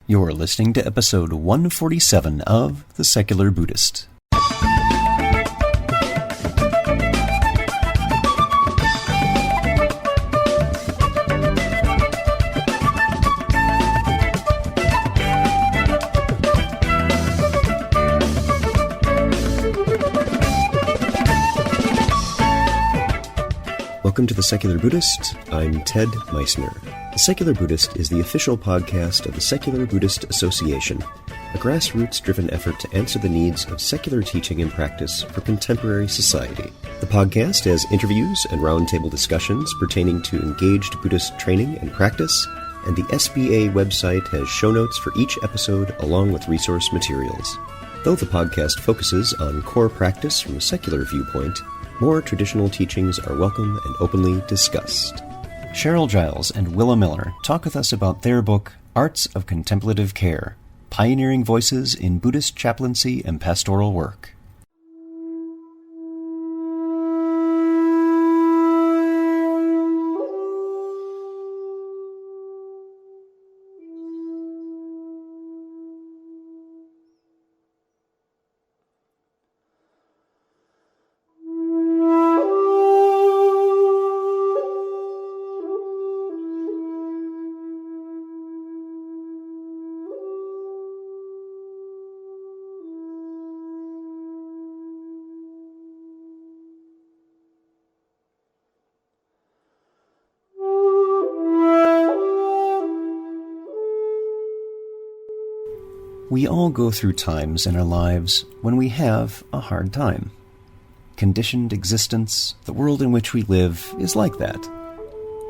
You're listening to episode 147 of The Secular Buddhist. Welcome to The Secular Buddhist. I'm Ted Meissner. The Secular Buddhist is the official podcast of the Secular Buddhist Association, a grassroots-driven effort to answer the needs of secular teaching and practice for contemporary society. The podcast has interviews and roundtable discussions pertaining to engaged Buddhist training and practice, and the SBA website has show notes for each episode along with resource materials. Though the podcast focuses on core practice from a secular viewpoint, more traditional teachings are welcome and openly discussed. Cheryl Giles and Willa Miller talk with us about their book, Arts of Contemplative Care, Pioneering Voices in Buddhist Chaplaincy and Pastoral Work. We all go through times in our lives when we have a hard time. Conditioned existence, the world in which we live, is like that.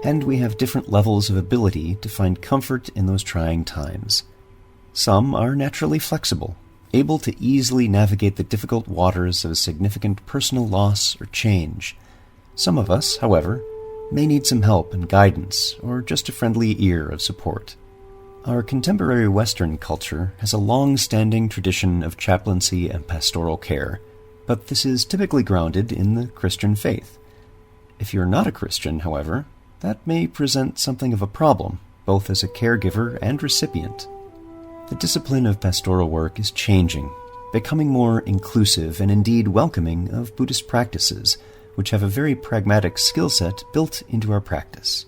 And we have different levels of ability to find comfort in those trying times. Some are naturally flexible, able to easily navigate the difficult waters of a significant personal loss or change. Some of us, however, may need some help and guidance, or just a friendly ear of support. Our contemporary Western culture has a long-standing tradition of chaplaincy and pastoral care, but this is typically grounded in the Christian faith. If you're not a Christian, however, that may present something of a problem, both as a caregiver and recipient. The discipline of pastoral work is changing, becoming more inclusive and indeed welcoming of Buddhist practices, which have a very pragmatic skill set built into our practice.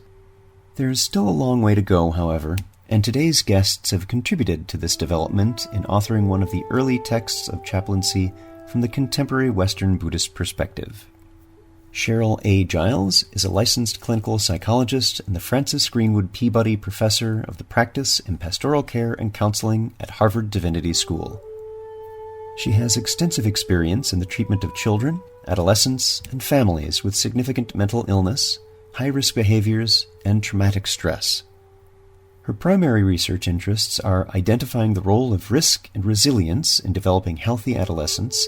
There's still a long way to go, however, and today's guests have contributed to this development in authoring one of the early texts of chaplaincy from the contemporary Western Buddhist perspective. Cheryl A. Giles is a licensed clinical psychologist and the Francis Greenwood Peabody Professor of the Practice in Pastoral Care and Counseling at Harvard Divinity School. She has extensive experience in the treatment of children, adolescents, and families with significant mental illness, high-risk behaviors, and traumatic stress. Her primary research interests are identifying the role of risk and resilience in developing healthy adolescents,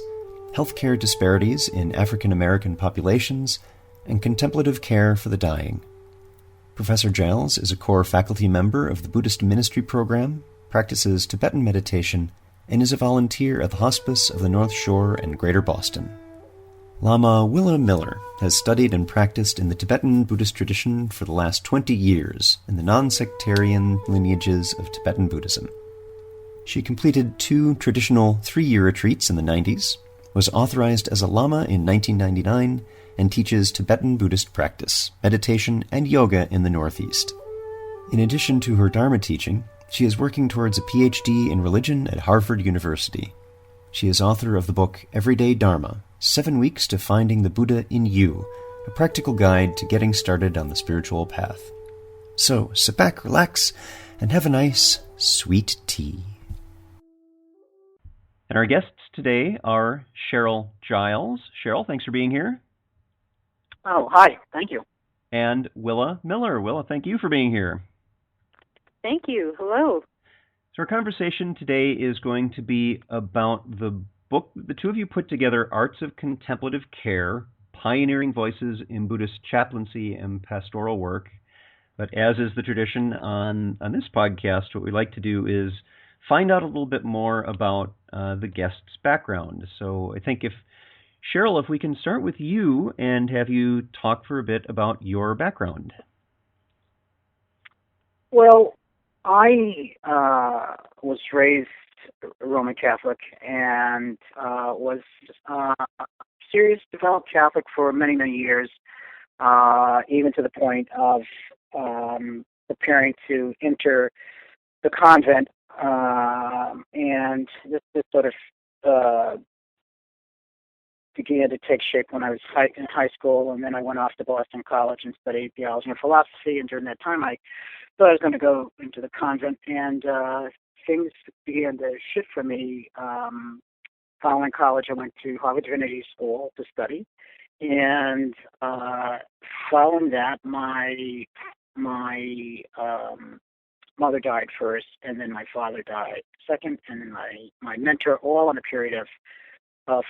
healthcare disparities in African American populations, and contemplative care for the dying. Professor Giles is a core faculty member of the Buddhist Ministry Program, practices Tibetan meditation, and is a volunteer at the Hospice of the North Shore and Greater Boston. Lama Willa Miller has studied and practiced in the Tibetan Buddhist tradition for the last 20 years in the non-sectarian lineages of Tibetan Buddhism. She completed 2 traditional 3-year retreats in the 90s, was authorized as a lama in 1999, and teaches Tibetan Buddhist practice, meditation, and yoga in the Northeast. In addition to her Dharma teaching, she is working towards a PhD in religion at Harvard University. She is author of the book Everyday Dharma, 7 Weeks to Finding the Buddha in You, a practical guide to getting started on the spiritual path. So, sit back, relax, and have a nice, sweet tea. And our guests today are Cheryl Giles. Cheryl, thanks for being here. Oh, hi. Thank you. And Willa Miller. Willa, thank you for being here. Thank you. Hello. So our conversation today is going to be about the book the two of you put together, Arts of Contemplative Care, Pioneering Voices in Buddhist Chaplaincy and Pastoral Work. But as is the tradition on this podcast, what we like to do is find out a little bit more about the guest's background. So I think Cheryl, if we can start with you and have you talk for a bit about your background. Well, I was raised Roman Catholic and was serious devout Catholic for many, many years, even to the point of preparing to enter the convent. And this sort of began to take shape when I was in high school, and then I went off to Boston College and studied theology and philosophy. And during that time, I thought I was going to go into the convent, and things began to shift for me. Following college, I went to Harvard Divinity School to study, and following that, my mother died first, and then my father died second, and then my mentor, all in a period of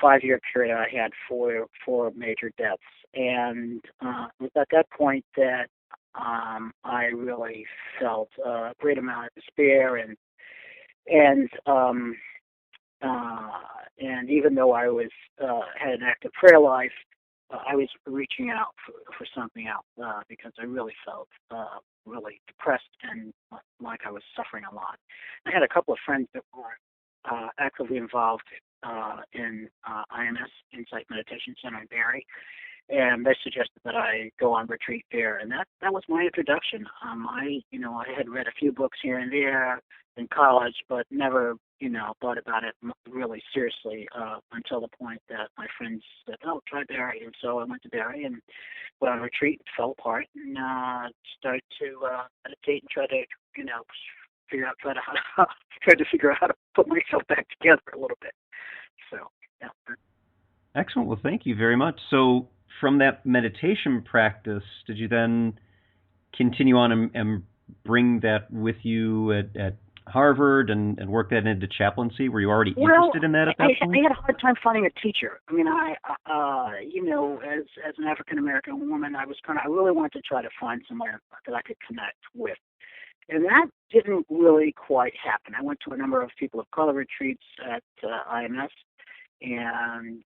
5-year period. I had four major deaths, and it was at that point that I really felt a great amount of despair, and even though I was had an active prayer life, I was reaching out for something else because I really felt really depressed and like I was suffering a lot. I had a couple of friends that were actively involved in IMS, Insight Meditation Center in Barrie, and they suggested that I go on retreat there, and that was my introduction. I had read a few books here and there in college, but never thought about it really seriously until the point that my friends said, "Oh, try Barrie," and so I went to Barrie and went on retreat, fell apart, and started to meditate and try to figure out how to put myself back together a little bit. So yeah. Excellent. Well, thank you very much. So from that meditation practice, did you then continue on and bring that with you at Harvard and work that into chaplaincy? Were you already interested in that at that point? I had a hard time finding a teacher. I mean, as an African American woman, I really wanted to try to find somewhere that I could connect with. And that didn't really quite happen. I went to a number of people of color retreats at IMS, and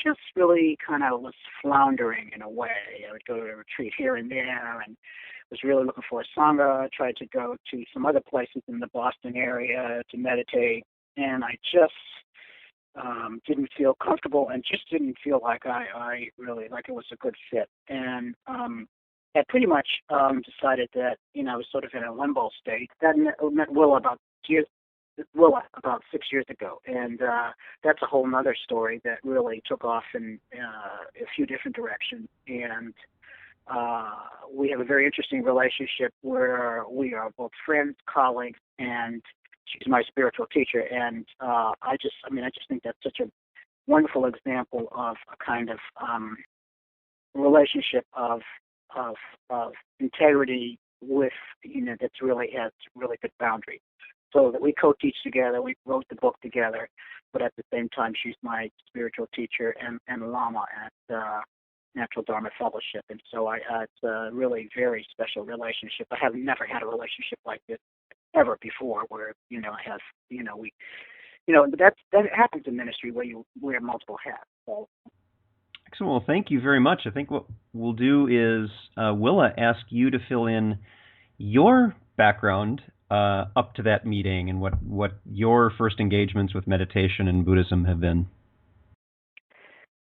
just really kind of was floundering in a way. I would go to a retreat here and there, and was really looking for a sangha. I tried to go to some other places in the Boston area to meditate, and I just didn't feel comfortable, and just didn't feel like I really like it was a good fit. And I pretty much decided that I was sort of in a limbo state. That met Willa about 6 years ago, and that's a whole nother story that really took off in a few different directions. And we have a very interesting relationship where we are both friends, colleagues, and she's my spiritual teacher. And I just think that's such a wonderful example of a kind of relationship of integrity with that's really has really good boundaries. So that we co-teach together, we wrote the book together, but at the same time, she's my spiritual teacher and Lama at Natural Dharma Fellowship. And so it's a really very special relationship. I have never had a relationship like this ever before, where I have that happens in ministry where you wear multiple hats. So. Excellent. Well, thank you very much. I think what we'll do is Willa ask you to fill in your background up to that meeting and what your first engagements with meditation and Buddhism have been.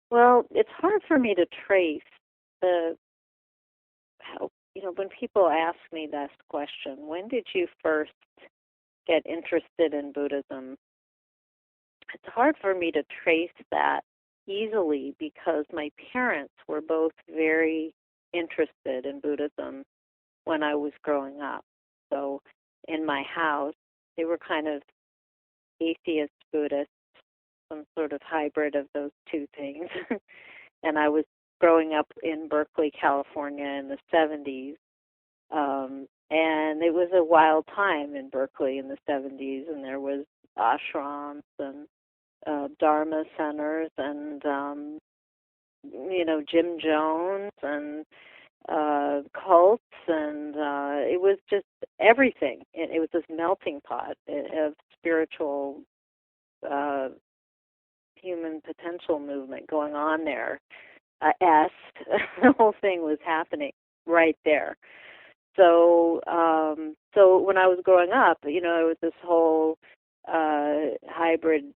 Well, it's hard for me to trace when people ask me this question, when did you first get interested in Buddhism? It's hard for me to trace that easily because my parents were both very interested in Buddhism when I was growing up. So in my house, they were kind of atheist Buddhists, some sort of hybrid of those two things. And I was growing up in Berkeley, California in the 70s. And it was a wild time in Berkeley in the 70s, and there was ashrams and Dharma centers and, Jim Jones and cults, and it was just everything. It was this melting pot of spiritual human potential movement going on there. The whole thing was happening right there. So when I was growing up, it was this whole hybrid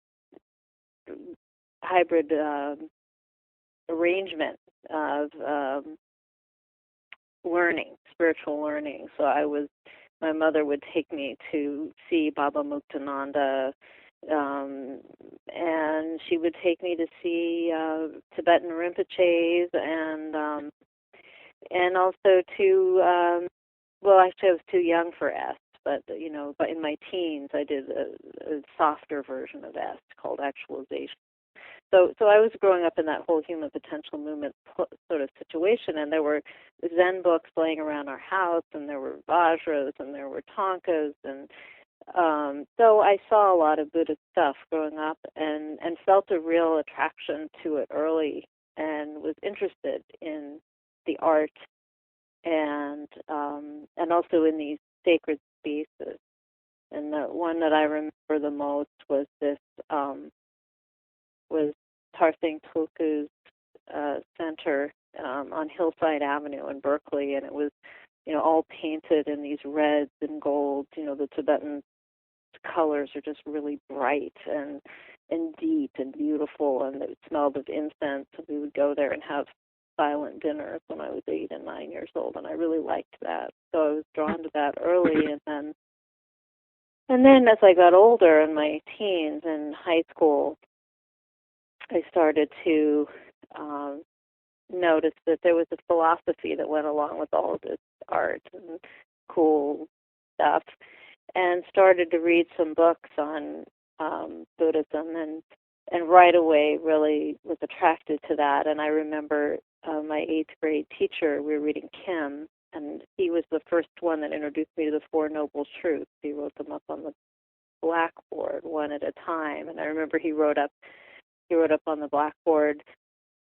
arrangement of learning, spiritual learning. So my mother would take me to see Baba Muktananda, and she would take me to see Tibetan Rinpoches, and also to actually I was too young for S, but in my teens I did a softer version of S called actualization. So I was growing up in that whole human potential movement sort of situation, and there were Zen books laying around our house, and there were Vajras, and there were Tankas, and so I saw a lot of Buddhist stuff growing up, and felt a real attraction to it early, and was interested in the art and also in these sacred spaces. And the one that I remember the most was this was Tarsing Tulku's center on Hillside Avenue in Berkeley, and it was all painted in these reds and golds. The Tibetan colors are just really bright and deep and beautiful, and it smelled of incense. We would go there and have silent dinners when I was 8 and 9 years old, and I really liked that. So I was drawn to that early, and then as I got older in my teens and high school, I started to notice that there was a philosophy that went along with all of this art and cool stuff, and started to read some books on Buddhism, and right away really was attracted to that. And I remember my 8th grade teacher, we were reading Kim, and he was the first one that introduced me to the Four Noble Truths. He wrote them up on the blackboard one at a time, and I remember he wrote up on the blackboard,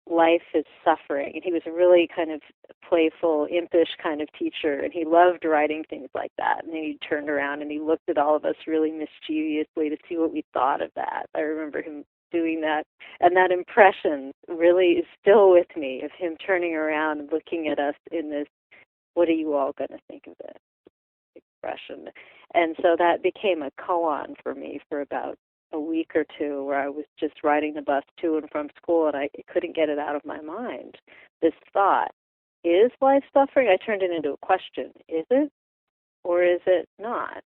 life is suffering. And he was a really kind of playful, impish kind of teacher, and he loved writing things like that. And then he turned around and he looked at all of us really mischievously to see what we thought of that. I remember him doing that, and that impression really is still with me, of him turning around and looking at us in this, what are you all going to think of it expression. And so that became a koan for me for about a week or two, where I was just riding the bus to and from school, and I couldn't get it out of my mind. This thought, is life suffering? I turned it into a question. Is it, or is it not?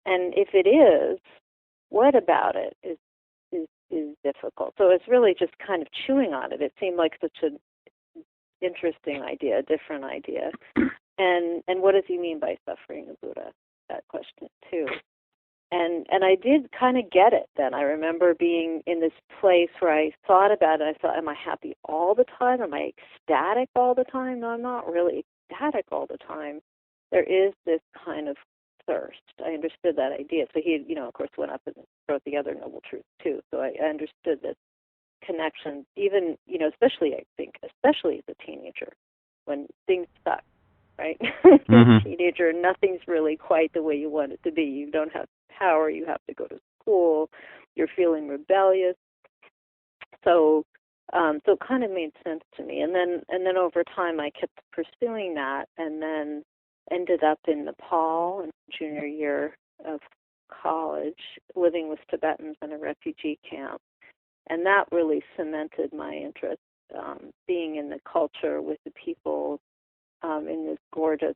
And if it is, what about it is difficult? So it's really just kind of chewing on it. It seemed like such an interesting idea, a different idea. And what does he mean by suffering, the Buddha? That question too. And I did kind of get it then. I remember being in this place where I thought about it. I thought, am I happy all the time? Am I ecstatic all the time? No, I'm not really ecstatic all the time. There is this kind of thirst. I understood that idea. So he, of course, went up and wrote the other noble truths too. So I understood this connection, even, especially as a teenager, when things suck, right? Mm-hmm. As a teenager, nothing's really quite the way you want it to be. You don't have power. You have to go to school. You're feeling rebellious. So it kind of made sense to me. And then over time, I kept pursuing that, and then ended up in Nepal in junior year of college, living with Tibetans in a refugee camp. And that really cemented my interest, being in the culture with the people in this gorgeous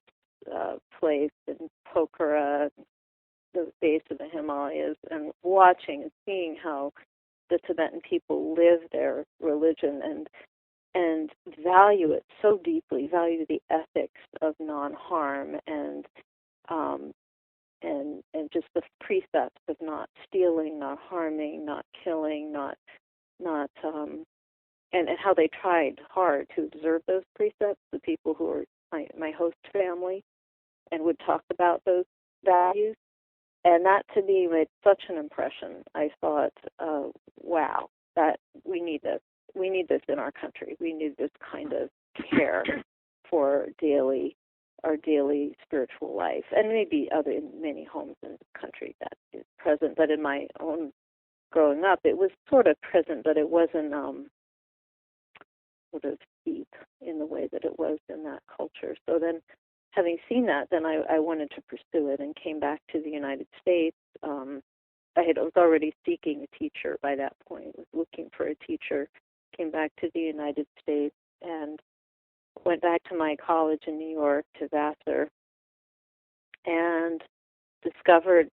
place in Pokhara, the base of the Himalayas, and watching and seeing how the Tibetan people live their religion and value it so deeply, value the ethics of non-harm and just the precepts of not stealing, not harming, not killing, not and how they tried hard to observe those precepts, the people who were my host family, and would talk about those values. And that to me made such an impression. I thought, wow, that we need this. We need this in our country. We need this kind of care for our daily spiritual life, and maybe in many homes in the country that is present. But in my own growing up, it was sort of present, but it wasn't sort of deep in the way that it was in that culture. So then having seen that, then I wanted to pursue it and came back to the United States. Was already seeking a teacher by that point, was looking for a teacher, came back to the United States and went back to my college in New York, to Vassar, and discovered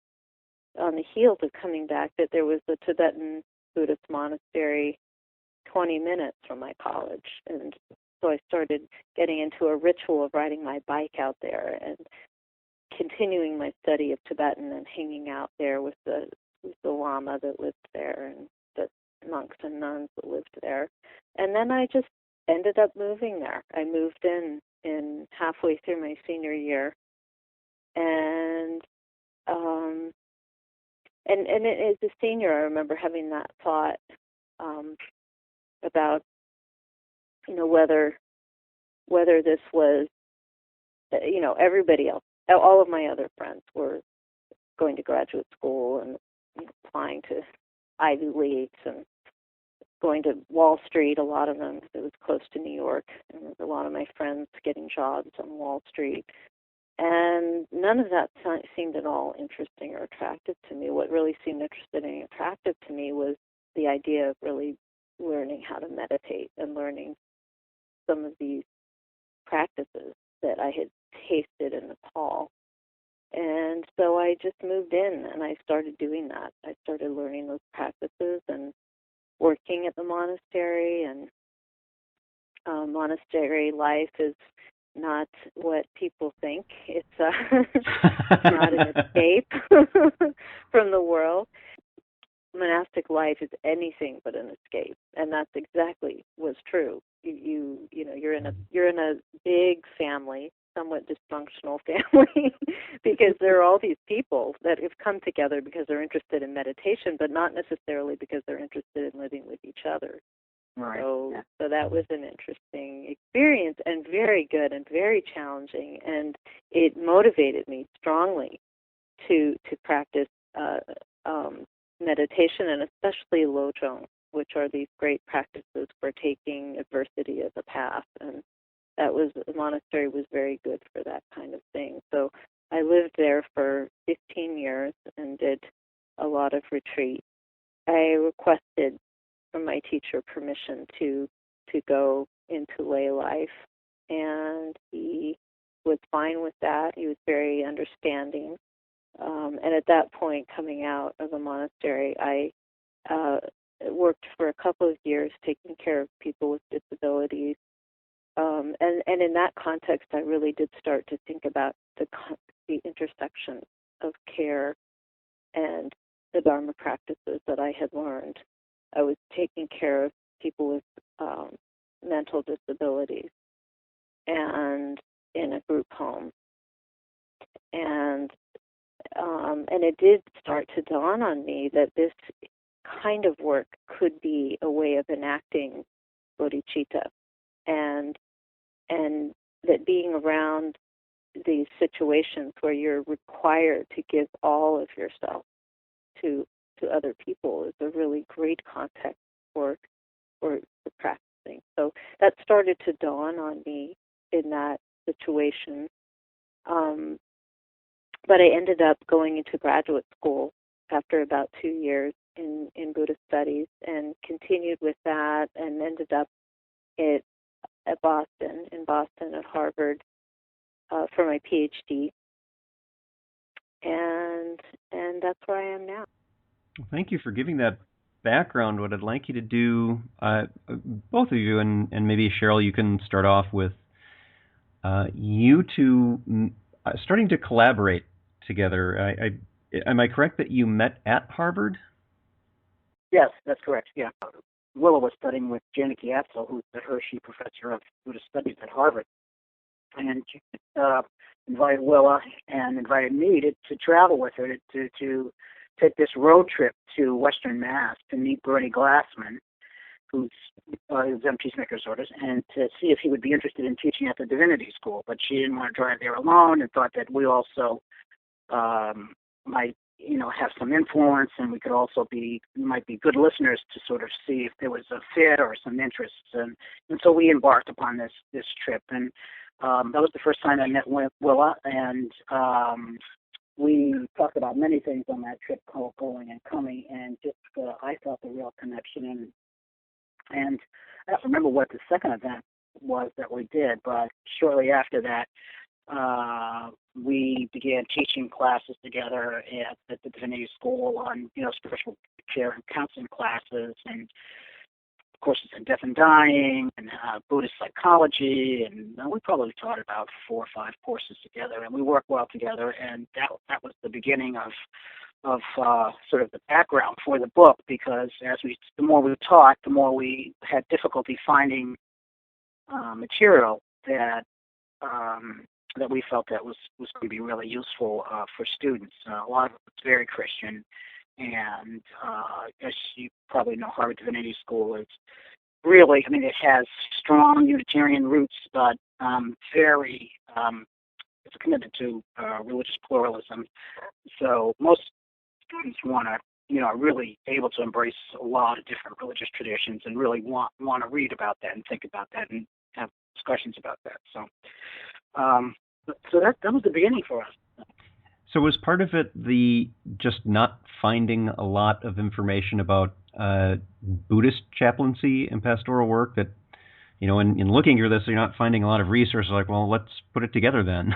on the heels of coming back that there was a Tibetan Buddhist monastery 20 minutes from my college. And so I started getting into a ritual of riding my bike out there and continuing my study of Tibetan and hanging out there with the Lama that lived there and the monks and nuns that lived there. And then I just ended up moving there. I moved in halfway through my senior year, and as a senior, I remember having that thought about, whether this was, everybody else, all of my other friends were going to graduate school and applying to Ivy Leagues and going to Wall Street, a lot of them, because it was close to New York, and a lot of my friends getting jobs on Wall Street. And none of that seemed at all interesting or attractive to me. What really seemed interesting and attractive to me was the idea of really learning how to meditate and learning some of these practices that I had tasted in Nepal. And so I just moved in and I started doing that. I started learning those practices and working at the monastery. And monastery life is not what people think. It's not an escape from the world. Monastic life is anything but an escape, and that's exactly what's true. You're in a big family, somewhat dysfunctional family, because there are all these people that have come together because they're interested in meditation, but not necessarily because they're interested in living with each other. Right. So that was an interesting experience and very good and very challenging, and it motivated me strongly to practice meditation, and especially lojong, which are these great practices for taking adversity as a path. And the monastery was very good for that kind of thing. So I lived there for 15 years and did a lot of retreat. I requested from my teacher permission to go into lay life, and he was fine with that. He was very understanding. And at that point, coming out of the monastery, I worked for a couple of years taking care of people with disabilities. And in that context, I really did start to think about the intersection of care and the Dharma practices that I had learned. I was taking care of people with mental disabilities and in a group home. And it did start to dawn on me that this kind of work could be a way of enacting bodhicitta, and that being around these situations where you're required to give all of yourself to other people is a really great context for practicing. So that started to dawn on me in that situation. But I ended up going into graduate school after about 2 years in Buddhist studies, and continued with that, and ended up in Boston at Harvard for my PhD, and that's where I am now. Well, thank you for giving that background. What I'd like you to do, both of you, and maybe Cheryl, you can start off with you two starting to collaborate together. Am I correct that you met at Harvard? Yes, that's correct. Yeah. Willa was studying with Janaki Atzel, who's the Hershey Professor of Buddhist Studies at Harvard. And she invited Willa and invited me to travel with her to take this road trip to Western Mass to meet Bernie Glassman, who's Zen Peacemaker Orders, and to see if he would be interested in teaching at the Divinity School. But she didn't want to drive there alone, and thought that we also might, have some influence, and we could also might be good listeners to sort of see if there was a fit or some interest. And so we embarked upon this trip. And That was the first time I met Willa, and we talked about many things on that trip, going and coming, and just I felt a real connection. And I don't remember what the second event was that we did, but shortly after that, we began teaching classes together at the Divinity School on, spiritual care and counseling classes, and courses in death and dying, and Buddhist psychology, and we probably taught about 4 or 5 courses together, and we worked well together, and that was the beginning of sort of the background for the book, because the more we taught, the more we had difficulty finding material that we felt that was going to be really useful for students. A lot of it's very Christian, and as you probably know, Harvard Divinity School is really, it has strong Unitarian roots, but it's committed to religious pluralism. So most students want to, are really able to embrace a lot of different religious traditions and really want to read about that and think about that and have discussions about that. So, that was the beginning for us. So was part of it the just not finding a lot of information about Buddhist chaplaincy and pastoral work that, in looking through this, you're not finding a lot of resources like, well, let's put it together then.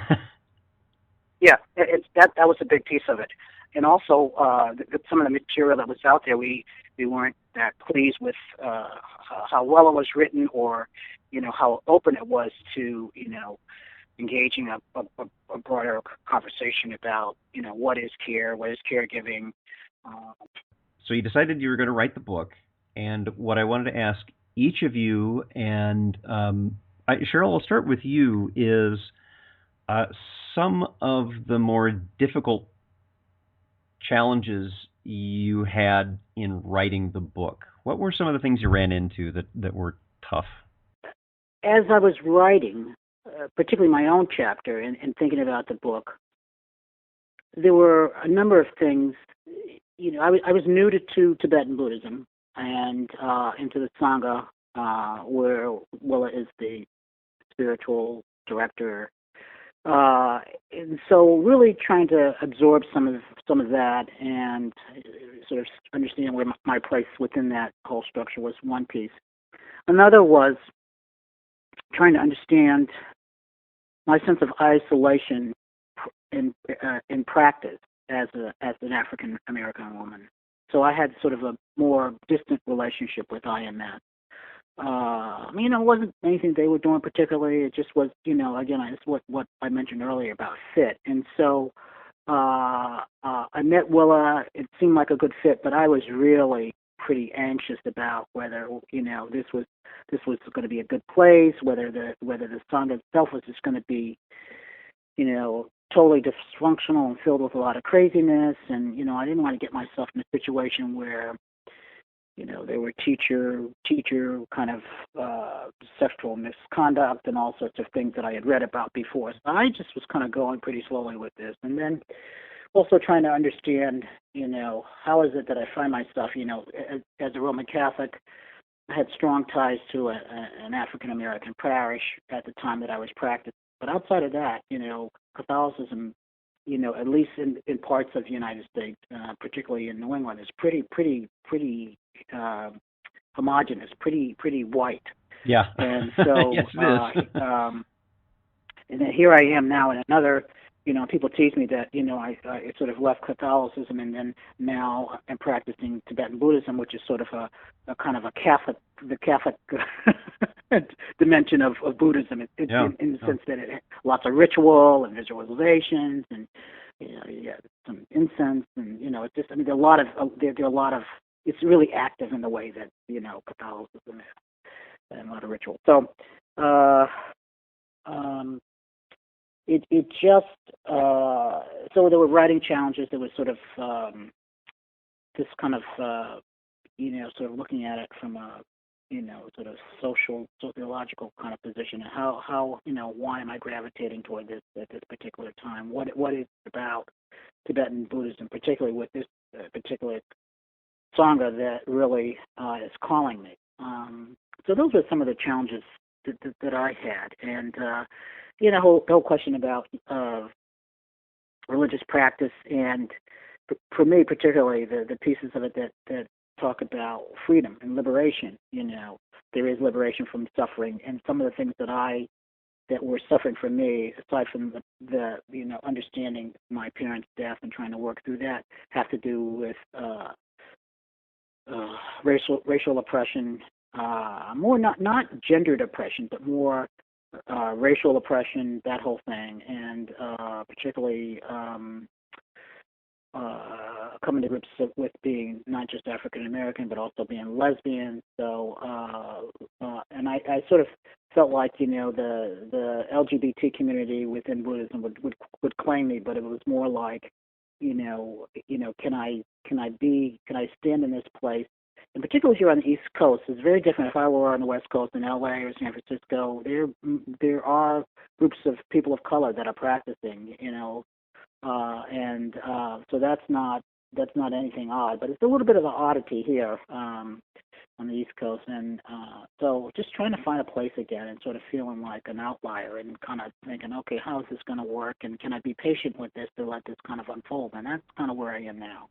Yeah, that was a big piece of it. And also, some of the material that was out there, we weren't that pleased with how well it was written, or, how open it was to, engaging a broader conversation about, what is care, what is caregiving. So you decided you were going to write the book, and what I wanted to ask each of you, and Cheryl, I'll start with you, is some of the more difficult challenges you had in writing the book. What were some of the things you ran into that were tough? As I was writing, particularly my own chapter, and thinking about the book, there were a number of things. I was new to Tibetan Buddhism and into the Sangha, where Willa is the spiritual director, and so really trying to absorb some of that and sort of understand where my place within that whole structure was one piece. Another was trying to understand my sense of isolation in practice as an African American woman. So I had sort of a more distant relationship with IMS. It wasn't anything they were doing particularly. It just was, again, it's what I mentioned earlier about fit. And so I met Willa. It seemed like a good fit, but I was really pretty anxious about whether, this was going to be a good place, whether the Sangha itself was just going to be, totally dysfunctional and filled with a lot of craziness. And, I didn't want to get myself in a situation where, there were teacher kind of sexual misconduct and all sorts of things that I had read about before. So I just was kind of going pretty slowly with this. And then also trying to understand, how is it that I find myself, as a Roman Catholic, I had strong ties to an African American parish at the time that I was practicing. But outside of that, Catholicism, at least in parts of the United States, particularly in New England, is pretty homogenous, pretty white. Yeah. And so, yes, it is. And then here I am now in another. People tease me that I sort of left Catholicism, and then now I'm practicing Tibetan Buddhism, which is sort of a kind of the Catholic dimension of Buddhism, in the sense that it has lots of ritual and visualizations, and you got some incense, and it's just there are a lot of it's really active in the way that Catholicism is, and a lot of ritual. So. It just so there were writing challenges. There was sort of this kind of sort of looking at it from a sort of sociological kind of position. How why am I gravitating toward this at this particular time? What is it about Tibetan Buddhism, particularly with this particular Sangha, that really is calling me? So those are some of the challenges that I had, and the whole question about religious practice, and for me particularly the pieces of it that talk about freedom and liberation. There is liberation from suffering, and some of the things that were suffering for me, aside from the understanding my parents' death and trying to work through that, have to do with racial oppression, more not gendered oppression, but more racial oppression, that whole thing, and particularly coming to grips with being not just African American, but also being lesbian. So, and I sort of felt like the LGBT community within Buddhism would claim me, but it was more like, can I stand in this place? And particularly here on the East Coast, it's very different. If I were on the West Coast in LA or San Francisco, there are groups of people of color that are practicing, and so that's not anything odd, but it's a little bit of an oddity here on the East Coast, and so just trying to find a place again and sort of feeling like an outlier and kind of thinking, okay, how is this going to work, and can I be patient with this to let this kind of unfold? And that's kind of where I am now.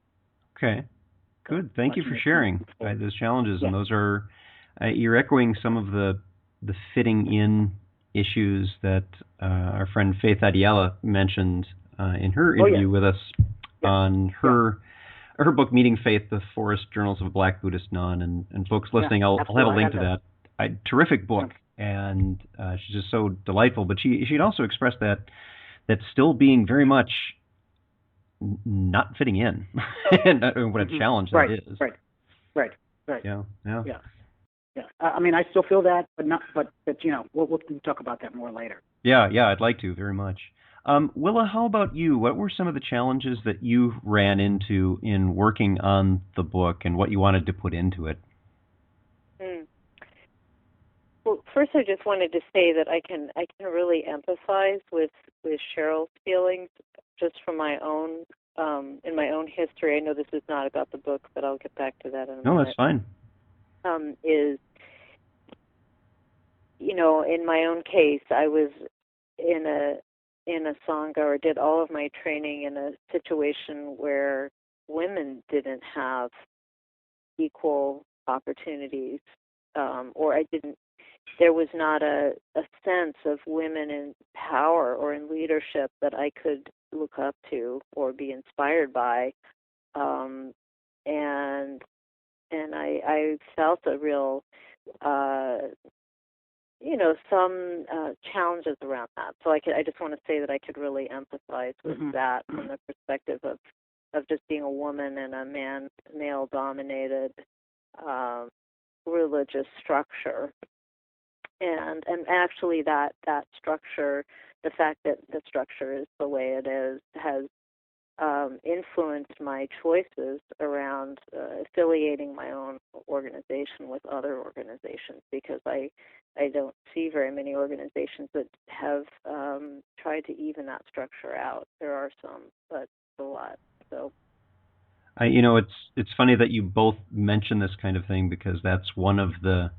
Okay. Good. Thank you for sharing those challenges, Yeah. and those are you're echoing some of the fitting in issues that our friend Faith Adiela mentioned in her interview with us on her book Meeting Faith: The Forest Journals of a Black Buddhist Nun, and folks listening, I'll have a link to that. Terrific book, and she's just so delightful. But she'd also expressed that still being very much not fitting in, and what a challenge that is. Right. Yeah. I mean, I still feel that, but we'll talk about that more later. Yeah, I'd like to very much. Willa, how about you? What were some of the challenges that you ran into in working on the book, and what you wanted to put into it? Well, first, I just wanted to say that I can really empathize with Cheryl's feelings, just from my own in my own history. I know this is not about the book, but I'll get back to that in a minute. No, that's fine. Is in my own case, I was in a sangha, or did all of my training in a situation where women didn't have equal opportunities, or there was not a sense of women in power or in leadership that I could look up to or be inspired by, and I felt a real some challenges around that. So I just want to say that I could really empathize with that from the perspective of just being a woman in a male-dominated religious structure, and actually that structure, the fact that the structure is the way it is, has influenced my choices around affiliating my own organization with other organizations, because I don't see very many organizations that have tried to even that structure out. There are some, but a lot. So, it's funny that you both mention this kind of thing, because that's one of the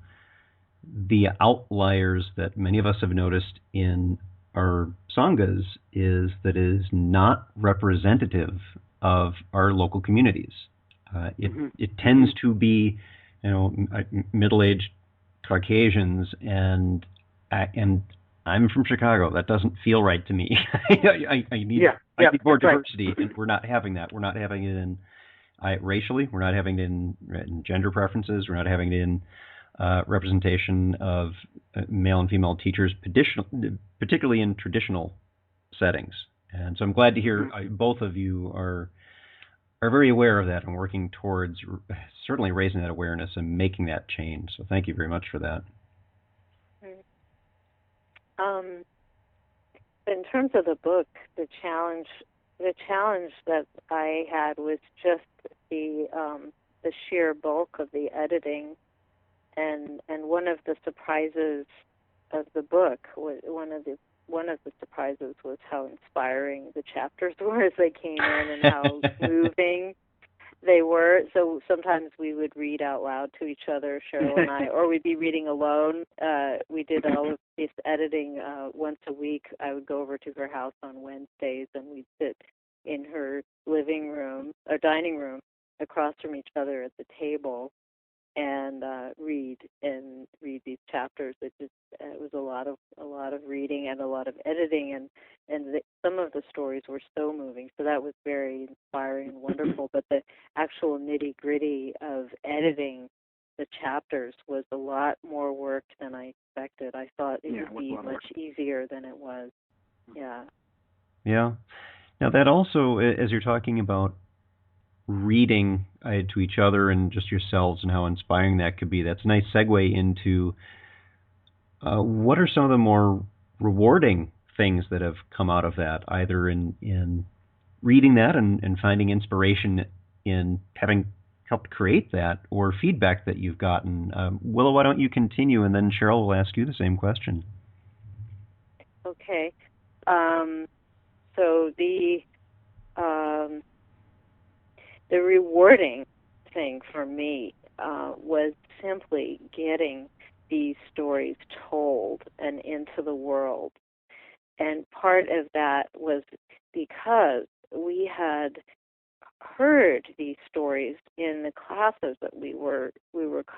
outliers that many of us have noticed in our sanghas, is that it is not representative of our local communities. It tends to be, middle-aged Caucasians, and I'm from Chicago. That doesn't feel right to me. I need more diversity, and we're not having that. We're not having it in racially. We're not having it in gender preferences. We're not having it in representation of male and female teachers, particularly in traditional settings. And so I'm glad to hear both of you are very aware of that and working towards certainly raising that awareness and making that change. So thank you very much for that. In terms of the book, the challenge that I had was just the sheer bulk of the editing, and one of the surprises of the book, one of the surprises was how inspiring the chapters were as they came in, and how moving they were. So sometimes we would read out loud to each other, Cheryl and I, or we'd be reading alone. We did all of this editing once a week. I would go over to her house on Wednesdays, and we'd sit in her living room or dining room across from each other at the table and read these chapters. It was a lot of reading and a lot of editing, and some of the stories were so moving. So that was very inspiring and wonderful. But the actual nitty gritty of editing the chapters was a lot more work than I expected. I thought it would be much easier than it was. Yeah. Yeah. Now that also, as you're talking about reading to each other and just yourselves and how inspiring that could be, that's a nice segue into what are some of the more rewarding things that have come out of that, either in reading that and finding inspiration in having helped create that, or feedback that you've gotten. Willa, why don't you continue, and then Cheryl will ask you the same question. Okay. So the rewarding thing for me was simply getting these stories told and into the world. And part of that was because we had heard these stories in the classes that we were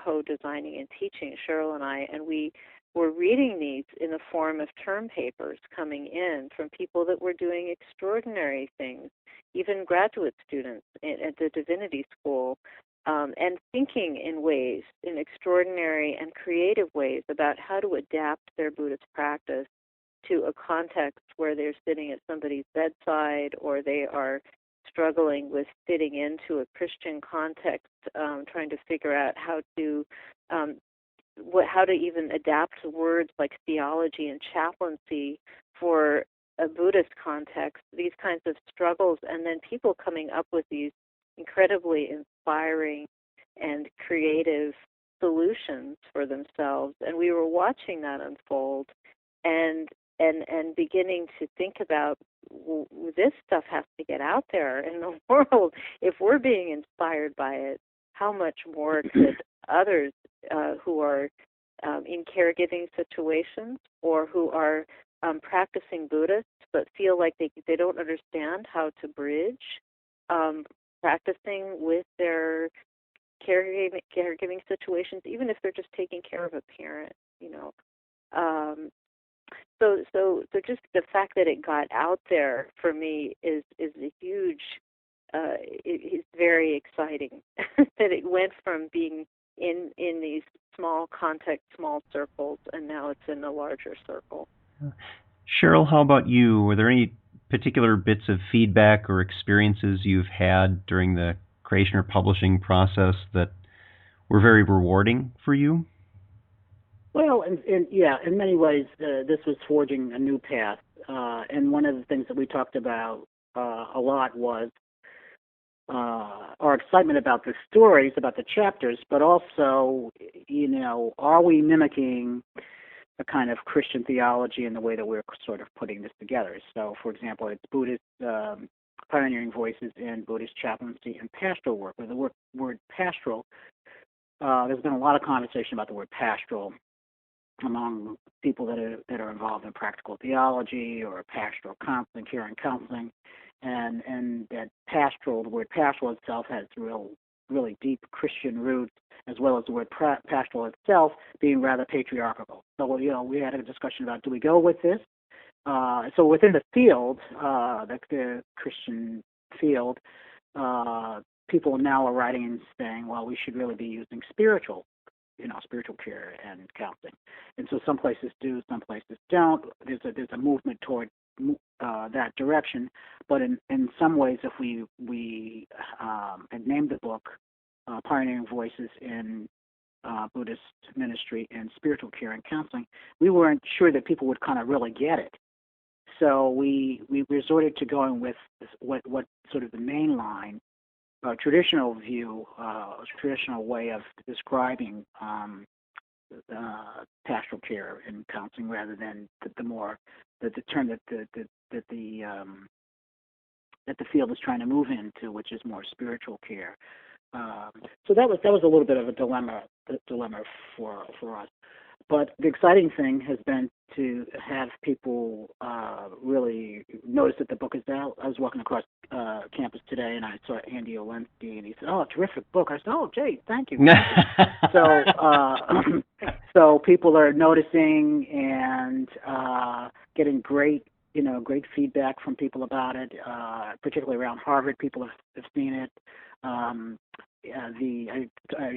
co-designing and teaching, Cheryl and I, and we were reading these in the form of term papers coming in from people that were doing extraordinary things, even graduate students at the divinity school, and thinking in extraordinary and creative ways about how to adapt their Buddhist practice to a context where they're sitting at somebody's bedside, or they are struggling with fitting into a Christian context, trying to figure out how to even adapt words like theology and chaplaincy for a Buddhist context, these kinds of struggles, and then people coming up with these incredibly inspiring and creative solutions for themselves. And we were watching that unfold and beginning to think about, this stuff has to get out there in the world. If we're being inspired by it, how much more could others who are in caregiving situations, or who are practicing Buddhists but feel like they don't understand how to bridge practicing with their caregiving situations, even if they're just taking care of a parent, So just the fact that it got out there for me is a huge. It's very exciting that it went from being in these small context, small circles, and now it's in a larger circle. Cheryl, how about you? Were there any particular bits of feedback or experiences you've had during the creation or publishing process that were very rewarding for you? Well, in many ways, this was forging a new path. And one of the things that we talked about a lot was our excitement about the stories, about the chapters, but also, are we mimicking a kind of Christian theology in the way that we're sort of putting this together? So, for example, it's Buddhist pioneering voices in Buddhist chaplaincy and pastoral work. With the word pastoral, there's been a lot of conversation about the word pastoral among people that are involved in practical theology or pastoral counseling, care and counseling, and that the word pastoral itself has really deep Christian roots, as well as the word pastoral itself being rather patriarchal. So we had a discussion about, do we go with this? So within the field, the Christian field, people now are writing and saying, well, we should really be using spiritual care and counseling. And so some places do, some places don't. There's a movement toward that direction. But in some ways, if we had named the book Pioneering Voices in Buddhist Ministry and Spiritual Care and Counseling, we weren't sure that people would kind of really get it. So we resorted to going with what sort of the mainline traditional view, traditional way of describing pastoral care and counseling, rather than the term that the field is trying to move into, which is more spiritual care. So that was a little bit of a dilemma for us. But the exciting thing has been to have people really notice that the book is out. I was walking across campus today, and I saw Andy Olensky, and he said, "Oh, terrific book." I said, "Oh, Jay, thank you." So, so people are noticing and getting great feedback from people about it, particularly around Harvard. People have seen it. I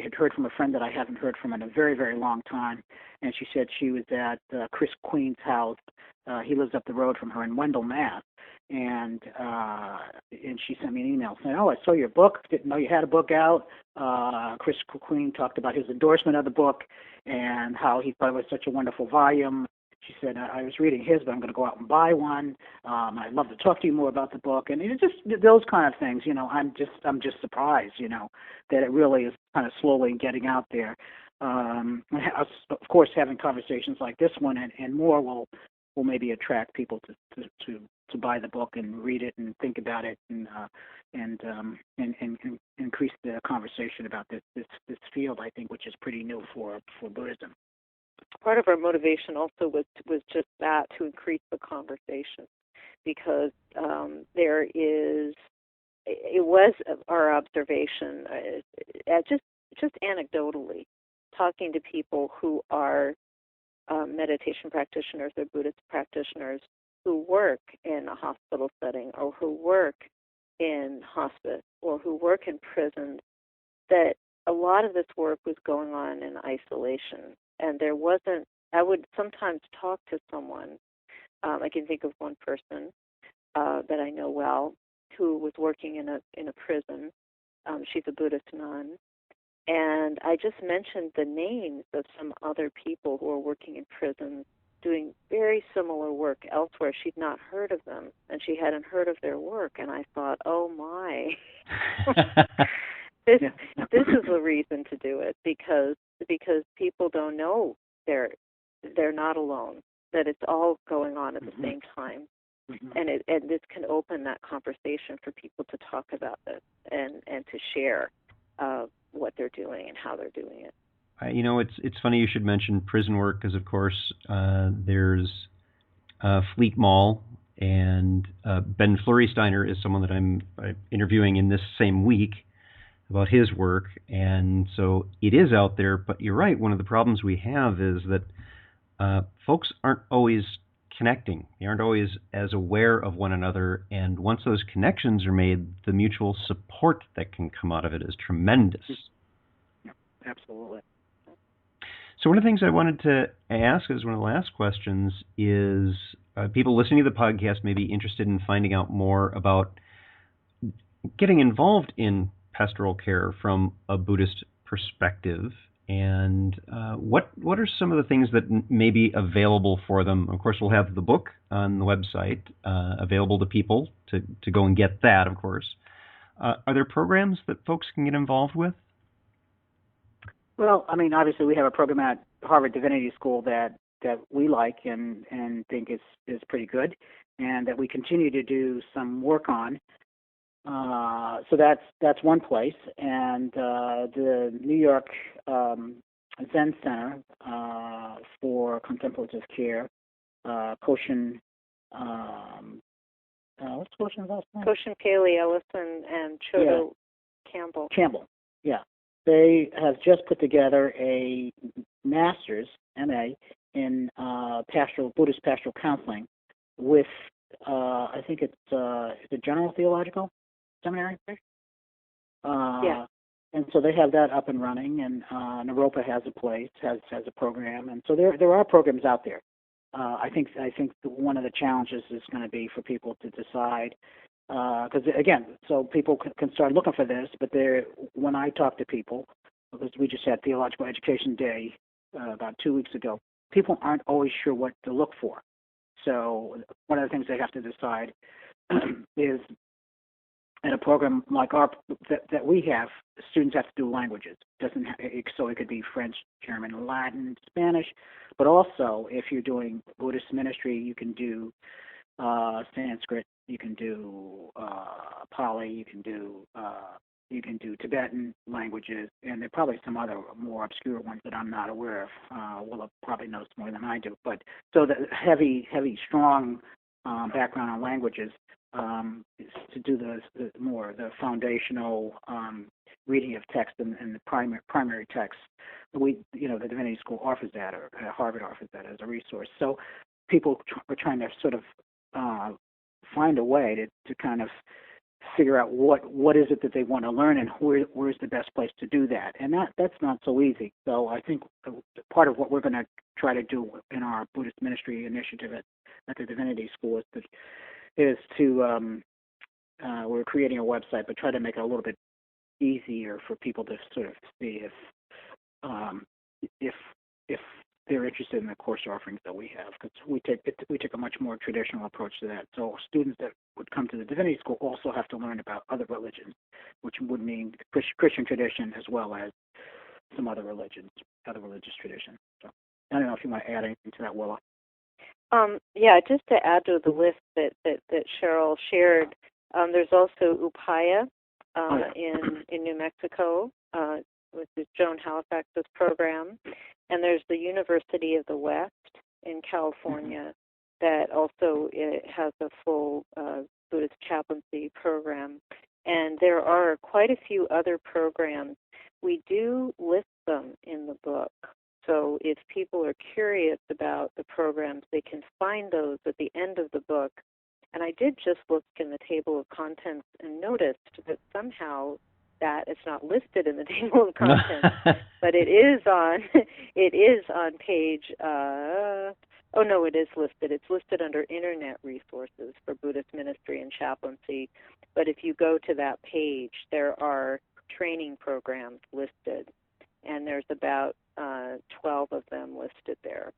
had heard from a friend that I haven't heard from in a very, very long time, and she said she was at Chris Queen's house. He lives up the road from her in Wendell, Mass. And she sent me an email saying, "Oh, I saw your book. Didn't know you had a book out." Chris Queen talked about his endorsement of the book and how he thought it was such a wonderful volume. She said, "I was reading his, but I'm going to go out and buy one. I'd love to talk to you more about the book." And it's just those kind of things, I'm just surprised, that it really is kind of slowly getting out there. Of course, having conversations like this one and more will maybe attract people to buy the book and read it and think about it and increase the conversation about this field, I think, which is pretty new for Buddhism. Part of our motivation also was just that, to increase the conversation, because it was our observation, just anecdotally, talking to people who are meditation practitioners or Buddhist practitioners who work in a hospital setting or who work in hospice or who work in prisons, that a lot of this work was going on in isolation. And there wasn't, I would sometimes talk to someone, I can think of one person that I know well, who was working in a prison. She's a Buddhist nun. And I just mentioned the names of some other people who are working in prisons doing very similar work elsewhere. She'd not heard of them, and she hadn't heard of their work. And I thought, oh my, this is a reason to do it, because people don't know they're not alone, that it's all going on at the same time. And this can open that conversation for people to talk about this and to share what they're doing and how they're doing it. It's funny you should mention prison work, because of course there's Fleet Mall, and Ben Fleurysteiner is someone that I'm interviewing in this same week about his work, and so it is out there. But you're right, one of the problems we have is that folks aren't always connecting. They aren't always as aware of one another, and once those connections are made, the mutual support that can come out of it is tremendous. Yeah, absolutely. So one of the things I wanted to ask as one of the last questions is people listening to the podcast may be interested in finding out more about getting involved in pastoral care from a Buddhist perspective, and what are some of the things that may be available for them? Of course, we'll have the book on the website available to people to go and get that, of course. Are there programs that folks can get involved with? Well, I mean, obviously we have a program at Harvard Divinity School that we like and think is pretty good, and that we continue to do some work on. So that's one place, and the New York Zen Center for Contemplative Care, Koshin. What's Koshin's last name? Koshin Paley Ellison and Chodo Campbell. Campbell, yeah. They have just put together a master's, MA, in Buddhist pastoral counseling with, I think it's the General Theological Seminary. And so they have that up and running, and Naropa has a program, and so there are programs out there. I think one of the challenges is going to be for people to decide, because again, so people can start looking for this, but when I talk to people, because we just had Theological Education Day about 2 weeks ago, people aren't always sure what to look for. So one of the things they have to decide is, in a program like that we have, students have to do languages. So it could be French, German, Latin, Spanish, but also if you're doing Buddhist ministry, you can do Sanskrit, you can do Pali, you can do You can do Tibetan languages, and there are probably some other more obscure ones that I'm not aware of. Willa probably knows more than I do. But so the heavy, strong background on languages is to do the foundational reading of text and the primary text. The Divinity School offers that, or Harvard offers that as a resource. So people are trying to sort of find a way to kind of figure out what is it that they want to learn, and where's the best place to do that. And that's not so easy. So I think part of what we're going to try to do in our Buddhist ministry initiative at the Divinity School is to we're creating a website, but try to make it a little bit easier for people to sort of see if they're interested in the course offerings that we have, because we take a much more traditional approach to that. So students that would come to the Divinity School also have to learn about other religions, which would mean Christian tradition as well as some other religious traditions. So I don't know if you want to add anything to that, Willa. Yeah, just to add to the list that Cheryl shared, there's also Upaya in New Mexico, which is Joan Halifax's program. And there's the University of the West in California that also has a full Buddhist chaplaincy program. And there are quite a few other programs. We do list them in the book. So if people are curious about the programs, they can find those at the end of the book. And I did just look in the table of contents and noticed that somehow that it's not listed in the table of contents, but it is on page. Oh no, it is listed. It's listed under Internet Resources for Buddhist Ministry and Chaplaincy. But if you go to that page, there are training programs listed, and there's about 12 of them listed there.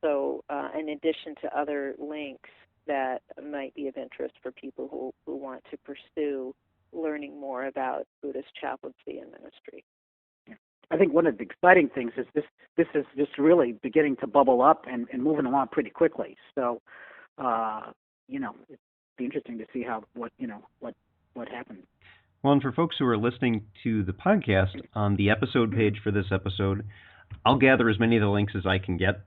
So, in addition to other links that might be of interest for people who want to pursue learning more about Buddhist chaplaincy and ministry. I think one of the exciting things is this is just really beginning to bubble up and moving along pretty quickly. So, it'd be interesting to see what happens. Well, and for folks who are listening to the podcast, on the episode page for this episode, I'll gather as many of the links as I can get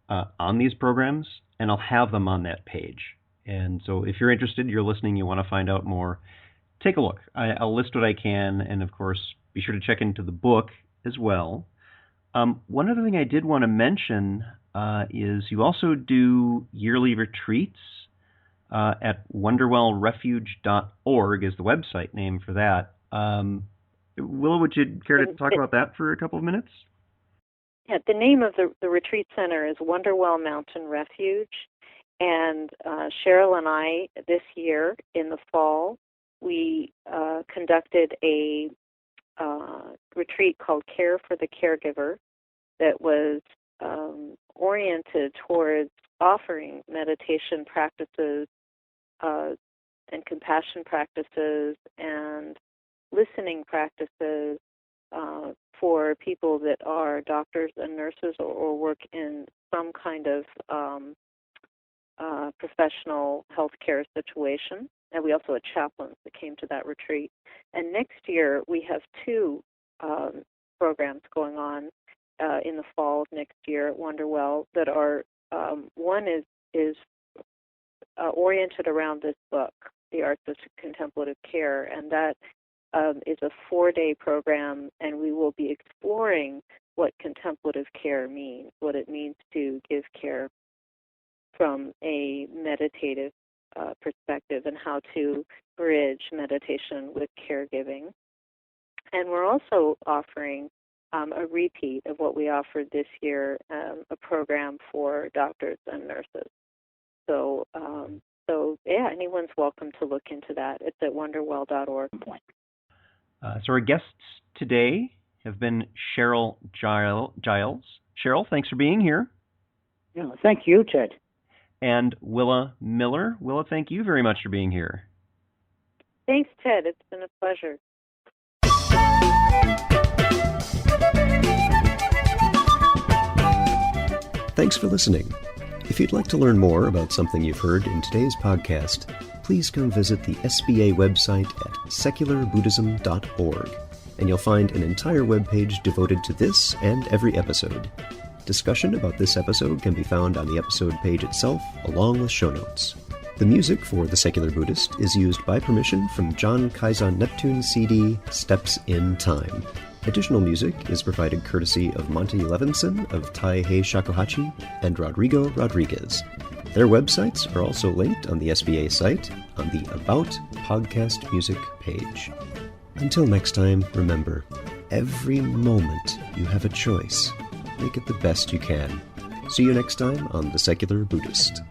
on these programs, and I'll have them on that page. And so if you're interested, you're listening, you want to find out more, take a look. I'll list what I can, and of course, be sure to check into the book as well. One other thing I did want to mention is you also do yearly retreats at wonderwellrefuge.org is the website name for that. Willa, would you care to talk about that for a couple of minutes? Yeah, the name of the retreat center is Wonderwell Mountain Refuge. And Cheryl and I, this year in the fall, we conducted a retreat called Care for the Caregiver that was oriented towards offering meditation practices and compassion practices and listening practices for people that are doctors and nurses or work in some kind of professional healthcare situation. And we also had chaplains that came to that retreat. And next year we have two programs going on in the fall of next year at Wonderwell that are, one is oriented around this book, The Arts of Contemplative Care, and that is a 4-day program, and we will be exploring what contemplative care means, what it means to give care from a meditative perspective and how to bridge meditation with caregiving. And we're also offering a repeat of what we offered this year, a program for doctors and nurses. So yeah, anyone's welcome to look into that. It's at wonderwell.org. So our guests today have been Cheryl Giles. Cheryl, thanks for being here. Yeah, thank you, Ted. And Willa Miller. Willa, thank you very much for being here. Thanks, Ted. It's been a pleasure. Thanks for listening. If you'd like to learn more about something you've heard in today's podcast, please come visit the SBA website at secularbuddhism.org, and you'll find an entire webpage devoted to this and every episode. Discussion about this episode can be found on the episode page itself, along with show notes. The music for The Secular Buddhist is used by permission from John Kaizen Neptune's CD, Steps in Time. Additional music is provided courtesy of Monty Levinson of Taihei Shakuhachi and Rodrigo Rodriguez. Their websites are also linked on the SBA site on the About Podcast Music page. Until next time, remember, every moment you have a choice. Make it the best you can. See you next time on The Secular Buddhist.